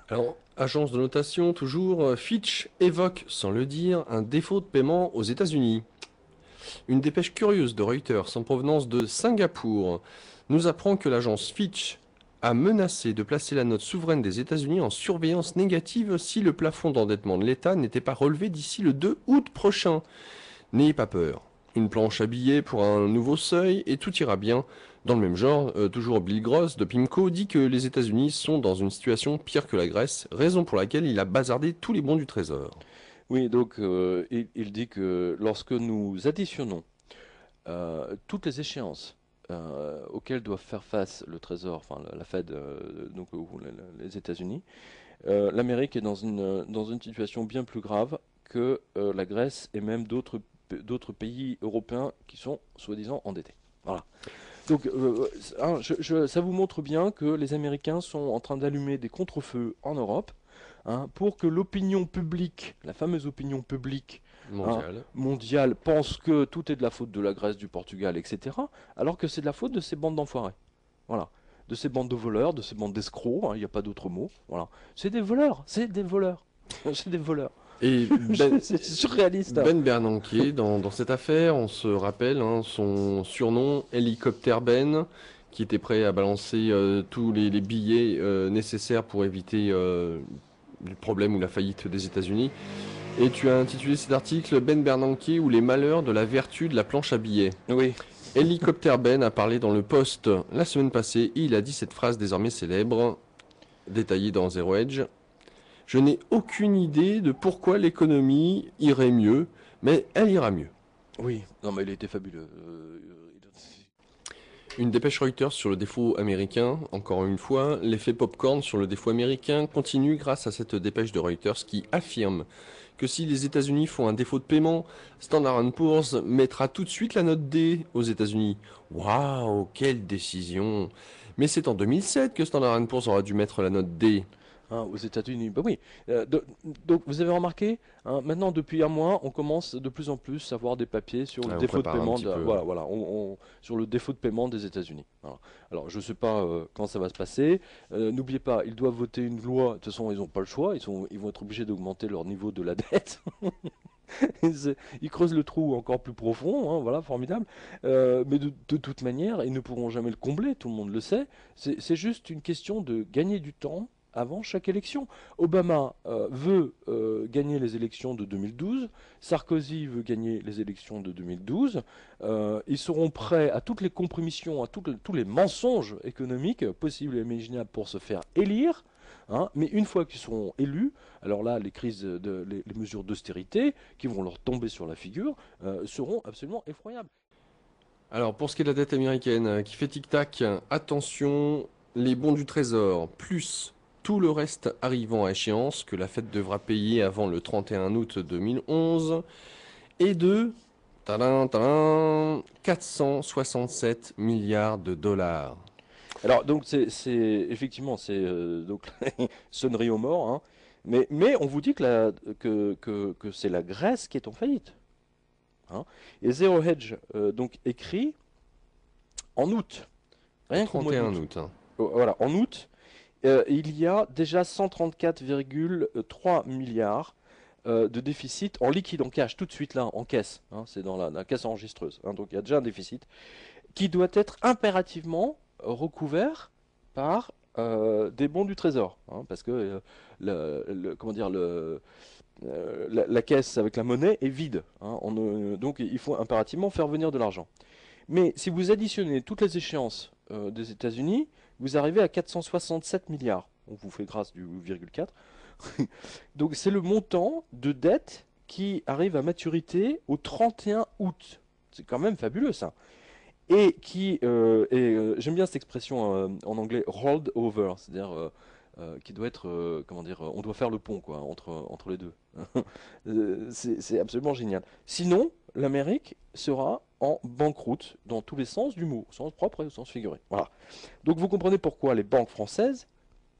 Alors, agence de notation, toujours, Fitch évoque, sans le dire, un défaut de paiement aux États-Unis. Une dépêche curieuse de Reuters en provenance de Singapour nous apprend que l'agence Fitch a menacé de placer la note souveraine des États-Unis en surveillance négative si le plafond d'endettement de l'État n'était pas relevé d'ici le 2 août prochain. N'ayez pas peur. Une planche à billets pour un nouveau seuil et tout ira bien. Dans le même genre, toujours Bill Gross de PIMCO dit que les États-Unis sont dans une situation pire que la Grèce, raison pour laquelle il a bazardé tous les bons du Trésor. Oui, donc il dit que lorsque nous additionnons toutes les échéances auxquelles doivent faire face le Trésor, enfin la Fed, donc ou les États-Unis, l'Amérique est dans une situation bien plus grave que la Grèce et même d'autres pays européens qui sont soi-disant endettés. Voilà. Donc, hein, ça vous montre bien que les Américains sont en train d'allumer des contre-feux en Europe, hein, pour que l'opinion publique, la fameuse opinion publique, hein, Mondial. mondiale, pense que tout est de la faute de la Grèce, du Portugal, etc., alors que c'est de la faute de ces bandes d'enfoirés. Voilà. De ces bandes de voleurs, de ces bandes d'escrocs, hein, il n'y a pas d'autre mot. Voilà. C'est des voleurs, c'est des voleurs. C'est des voleurs. Et Ben, C'est surréaliste, hein. Ben Bernanke, dans cette affaire, on se rappelle son surnom, Hélicoptère Ben, qui était prêt à balancer tous les billets nécessaires pour éviter le problème ou la faillite des États-Unis. Et tu as intitulé cet article Ben Bernanke ou les malheurs de la vertu de la planche à billets. Oui. Hélicoptère Ben a parlé dans le Post la semaine passée et il a dit cette phrase désormais célèbre, détaillée dans Zero Edge. Je n'ai aucune idée de pourquoi l'économie irait mieux, mais elle ira mieux. Oui. Non, mais il était fabuleux. Une dépêche Reuters sur le défaut américain, encore une fois, l'effet popcorn sur le défaut américain continue grâce à cette dépêche de Reuters qui affirme que si les États-Unis font un défaut de paiement, Standard Poor's mettra tout de suite la note D aux États-Unis. Waouh, quelle décision! Mais c'est en 2007 que Standard Poor's aura dû mettre la note D. Hein, aux États-Unis. Bah oui. Donc vous avez remarqué, hein, maintenant depuis un mois, on commence de plus en plus à voir des papiers sur le Ah, on défaut de prépare un paiement petit peu. voilà, voilà, sur le défaut de paiement des États-Unis. Voilà. Alors je sais pas quand ça va se passer. N'oubliez pas, ils doivent voter une loi. De toute façon, ils n'ont pas le choix. Ils vont être obligés d'augmenter leur niveau de la dette. Ils creusent le trou encore plus profond, hein, voilà, formidable. Mais de toute manière, ils ne pourront jamais le combler, tout le monde le sait. C'est juste une question de gagner du temps avant chaque élection. Obama veut gagner les élections de 2012, Sarkozy veut gagner les élections de 2012. Ils seront prêts à toutes les compromissions, à tous les mensonges économiques possibles et imaginables pour se faire élire. Hein, mais une fois qu'ils seront élus, alors là, les mesures d'austérité qui vont leur tomber sur la figure seront absolument effroyables. Alors, pour ce qui est de la dette américaine, qui fait tic-tac, attention, les bons du trésor, plus tout le reste arrivant à échéance, que la Fed devra payer avant le 31 août 2011, et de, tadam, tadam, 467 milliards de dollars. Alors donc effectivement donc sonnerie aux morts, hein, mais on vous dit que c'est la Grèce qui est en faillite, hein. Et Zero Hedge donc écrit en août, Au rien qu'au mois 31 d'août. août. Hein. Voilà, en août, il y a déjà 134,3 milliards de déficit en liquide, en cash, tout de suite là, en caisse, hein, c'est dans la caisse enregistreuse, hein, donc il y a déjà un déficit qui doit être impérativement recouvert par des bons du Trésor, hein, parce que comment dire, la caisse avec la monnaie est vide, hein, donc il faut impérativement faire venir de l'argent. Mais si vous additionnez toutes les échéances des États-Unis, vous arrivez à 467 milliards. On vous fait grâce du 0,4. Donc c'est le montant de dette qui arrive à maturité au 31 août. C'est quand même fabuleux ça. Et j'aime bien cette expression en anglais, rolled over, c'est-à-dire qui doit être, comment dire, on doit faire le pont quoi, entre les deux. C'est absolument génial. Sinon, l'Amérique sera en banqueroute dans tous les sens du mot, au sens propre et au sens figuré. Voilà. Donc vous comprenez pourquoi les banques françaises,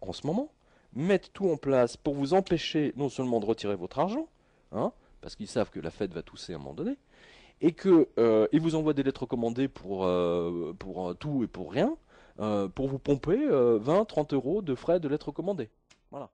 en ce moment, mettent tout en place pour vous empêcher non seulement de retirer votre argent, hein, parce qu'ils savent que la Fed va tousser à un moment donné, et que ils vous envoient des lettres recommandées pour tout et pour rien, pour vous pomper 20-30 euros de frais de lettres recommandées. Voilà.